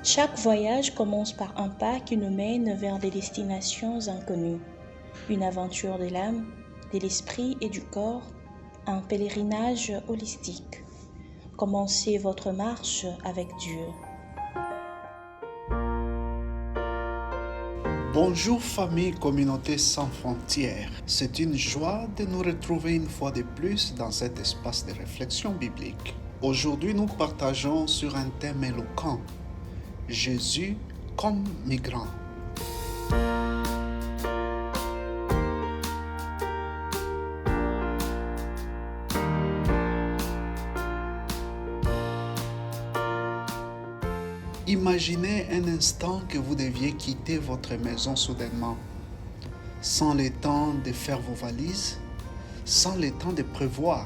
Chaque voyage commence par un pas qui nous mène vers des destinations inconnues. Une aventure de l'âme, de l'esprit et du corps, un pèlerinage holistique. Commencez votre marche avec Dieu. Bonjour famille Communauté sans frontières. C'est une joie de nous retrouver une fois de plus dans cet espace de réflexion biblique. Aujourd'hui, nous partageons sur un thème éloquent, Jésus comme migrant. Imaginez un instant que vous deviez quitter votre maison soudainement, sans le temps de faire vos valises, sans le temps de prévoir.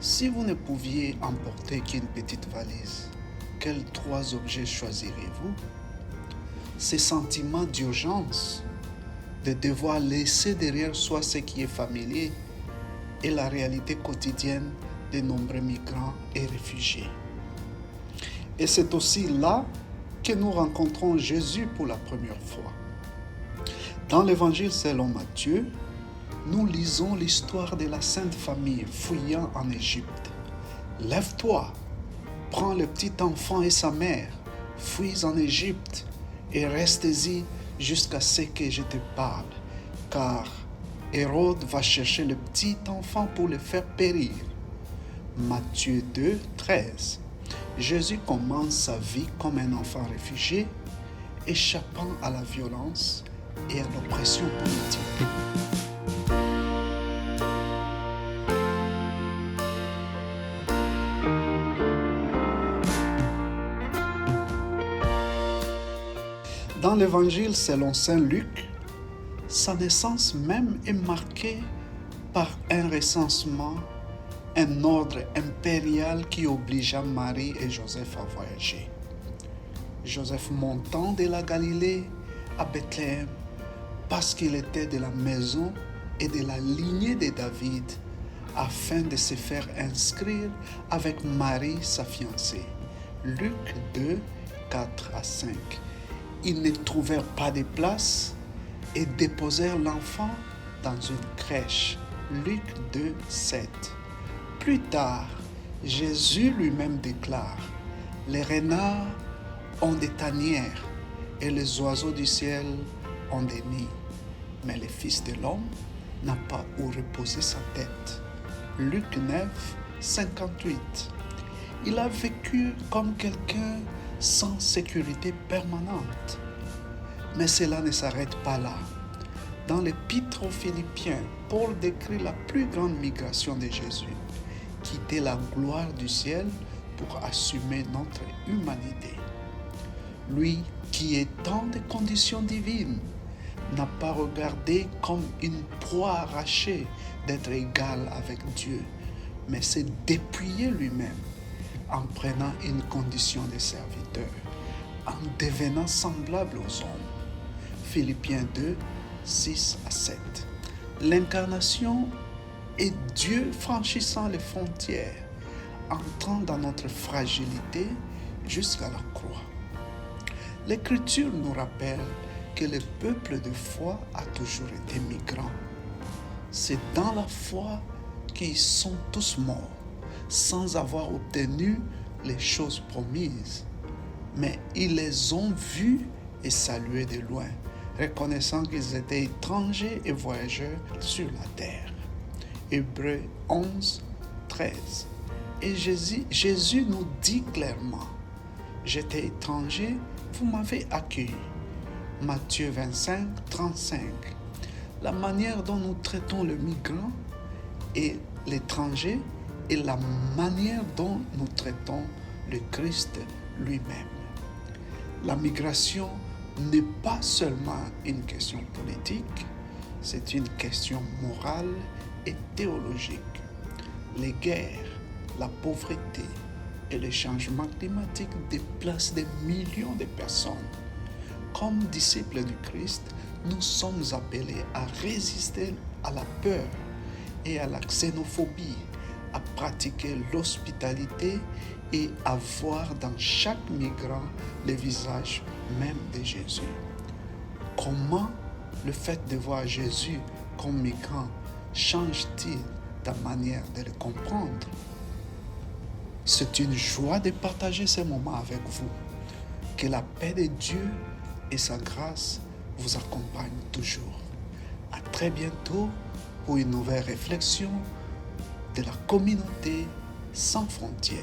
Si vous ne pouviez emporter qu'une petite valise, quels 3 objets choisiriez-vous? Ce sentiment d'urgence, de devoir laisser derrière soi ce qui est familier, est la réalité quotidienne de nombreux migrants et réfugiés. Et c'est aussi là que nous rencontrons Jésus pour la première fois. Dans l'Évangile selon Matthieu, nous lisons l'histoire de la Sainte Famille fuyant en Égypte. Lève-toi, prends le petit enfant et sa mère, fuis en Égypte et restez-y jusqu'à ce que je te parle, car Hérode va chercher le petit enfant pour le faire périr. Matthieu 2, 13. Jésus commence sa vie comme un enfant réfugié, échappant à la violence et à l'oppression politique. Dans l'Évangile selon Saint Luc, sa naissance même est marquée par un recensement, un ordre impérial qui obligea Marie et Joseph à voyager. Joseph montant de la Galilée à Bethléem parce qu'il était de la maison et de la lignée de David, afin de se faire inscrire avec Marie, sa fiancée. Luc 2, 4 à 5. Ils ne trouvèrent pas de place et déposèrent l'enfant dans une crèche. Luc 2, 7. Plus tard, Jésus lui-même déclare, « Les renards ont des tanières et les oiseaux du ciel ont des nids, mais le Fils de l'homme n'a pas où reposer sa tête. » Luc 9, 58. Il a vécu comme quelqu'un sans sécurité permanente. Mais cela ne s'arrête pas là. Dans l'Épître aux Philippiens, Paul décrit la plus grande migration de Jésus, quitter la gloire du ciel pour assumer notre humanité. Lui qui est dans des conditions divines, n'a pas regardé comme une proie arrachée d'être égal avec Dieu, mais s'est dépouillé lui-même en prenant une condition de serviteur, en devenant semblable aux hommes. Philippiens 2, 6 à 7. L'incarnation est Dieu franchissant les frontières, entrant dans notre fragilité jusqu'à la croix. L'Écriture nous rappelle que le peuple de foi a toujours été migrant. C'est dans la foi qu'ils sont tous morts, sans avoir obtenu les choses promises. Mais ils les ont vus et salués de loin, reconnaissant qu'ils étaient étrangers et voyageurs sur la terre. Hébreux 11, 13. Et Jésus nous dit clairement, « J'étais étranger, vous m'avez accueilli. » Matthieu 25, 35. La manière dont nous traitons le migrant et l'étranger est la manière dont nous traitons le Christ lui-même. La migration n'est pas seulement une question politique, c'est une question morale et théologique. Les guerres, la pauvreté et le changement climatique déplacent des millions de personnes. Comme disciples du Christ, nous sommes appelés à résister à la peur et à la xénophobie, à pratiquer l'hospitalité et à voir dans chaque migrant le visage même de Jésus. Comment le fait de voir Jésus comme migrant change-t-il ta manière de le comprendre? C'est une joie de partager ce moment avec vous. Que la paix de Dieu et sa grâce vous accompagnent toujours. À très bientôt pour une nouvelle réflexion de la communauté sans frontières.